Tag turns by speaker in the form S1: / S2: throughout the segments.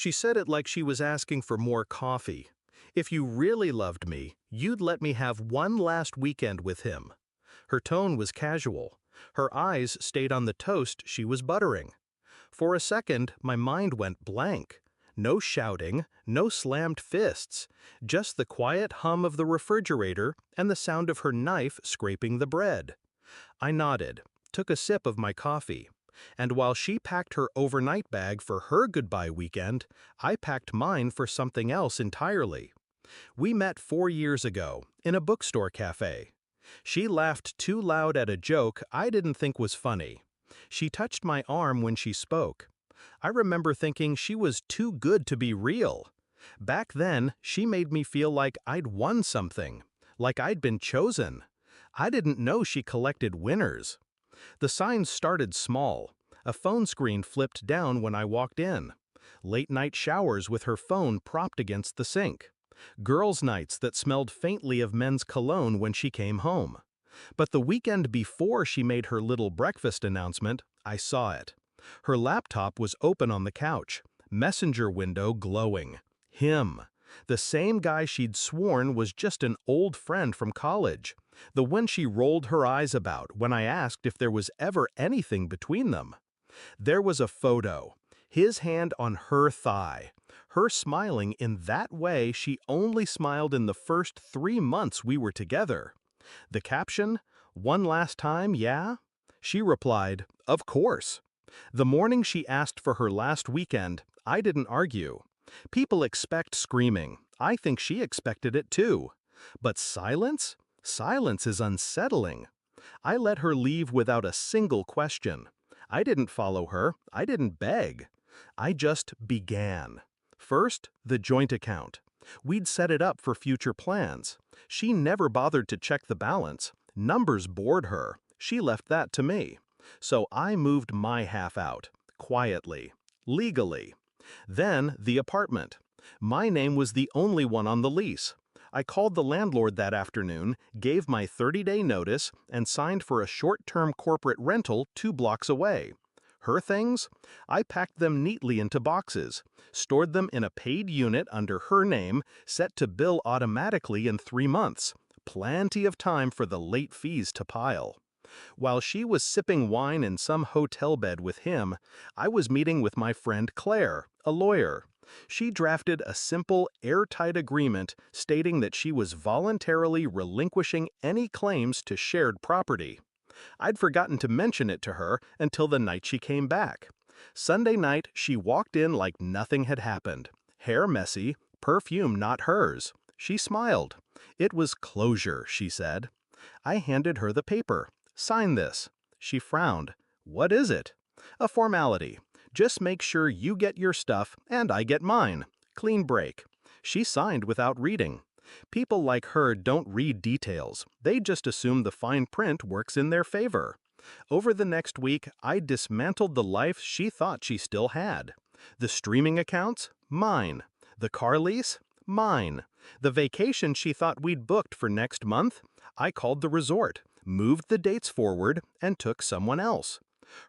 S1: She said it like she was asking for more coffee. If you really loved me, you'd let me have one last weekend with him. Her tone was casual. Her eyes stayed on the toast she was buttering. For a second, my mind went blank. No shouting, no slammed fists, just the quiet hum of the refrigerator and the sound of her knife scraping the bread. I nodded, took a sip of my coffee, and while she packed her overnight bag for her goodbye weekend, I packed mine for something else entirely. We met 4 years ago, in a bookstore cafe. She laughed too loud at a joke I didn't think was funny. She touched my arm when she spoke. I remember thinking she was too good to be real. Back then, she made me feel like I'd won something, like I'd been chosen. I didn't know she collected winners. The signs started small. A phone screen flipped down when I walked in. Late-night showers with her phone propped against the sink. Girls' nights that smelled faintly of men's cologne when she came home. But the weekend before she made her little breakfast announcement, I saw it. Her laptop was open on the couch, messenger window glowing. Him. The same guy she'd sworn was just an old friend from college. The one she rolled her eyes about when I asked if there was ever anything between them. There was a photo. His hand on her thigh. Her smiling in that way she only smiled in the first 3 months we were together. The caption, "One last time, yeah?" She replied, "Of course." The morning she asked for her last weekend, I didn't argue. People expect screaming. I think she expected it too. But silence? Silence is unsettling. I let her leave without a single question. I didn't follow her. I didn't beg. I just began. First, the joint account. We'd set it up for future plans. She never bothered to check the balance. Numbers bored her. She left that to me. So I moved my half out, quietly, legally. Then the apartment. My name was the only one on the lease. I called the landlord that afternoon, gave my 30-day notice, and signed for a short-term corporate rental 2 blocks away. Her things? I packed them neatly into boxes, stored them in a paid unit under her name, set to bill automatically in 3 months. Plenty of time for the late fees to pile. While she was sipping wine in some hotel bed with him, I was meeting with my friend Claire, a lawyer. She drafted a simple, airtight agreement stating that she was voluntarily relinquishing any claims to shared property. I'd forgotten to mention it to her until the night she came back. Sunday night, she walked in like nothing had happened. Hair messy, perfume not hers. She smiled. It was closure, she said. I handed her the paper. "Sign this." She frowned. "What is it?" "A formality. Just make sure you get your stuff and I get mine. Clean break." She signed without reading. People like her don't read details. They just assume the fine print works in their favor. Over the next week, I dismantled the life she thought she still had. The streaming accounts? Mine. The car lease? Mine. The vacation she thought we'd booked for next month? I called the resort, moved the dates forward, and took someone else.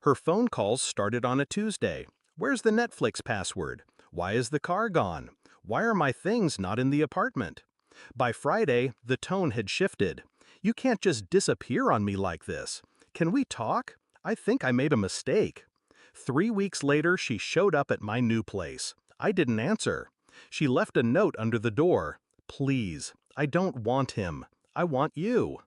S1: Her phone calls started on a Tuesday. "Where's the Netflix password? Why is the car gone? Why are my things not in the apartment?" By Friday, the tone had shifted. "You can't just disappear on me like this. Can we talk? I think I made a mistake." 3 weeks later, she showed up at my new place. I didn't answer. She left a note under the door. "Please, I don't want him. I want you."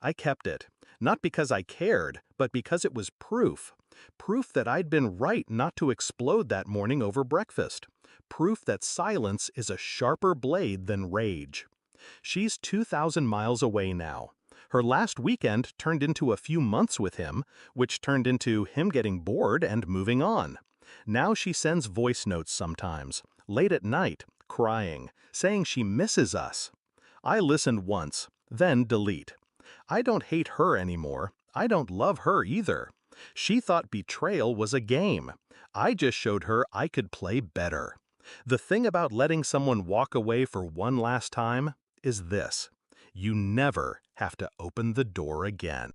S1: I kept it, not because I cared, but because it was proof. Proof that I'd been right not to explode that morning over breakfast. Proof that silence is a sharper blade than rage. She's 2,000 miles away now. Her last weekend turned into a few months with him, which turned into him getting bored and moving on. Now she sends voice notes sometimes, late at night, crying, saying she misses us. I listened once, then delete. I don't hate her anymore. I don't love her either. She thought betrayal was a game. I just showed her I could play better. The thing about letting someone walk away for one last time is this: you never have to open the door again.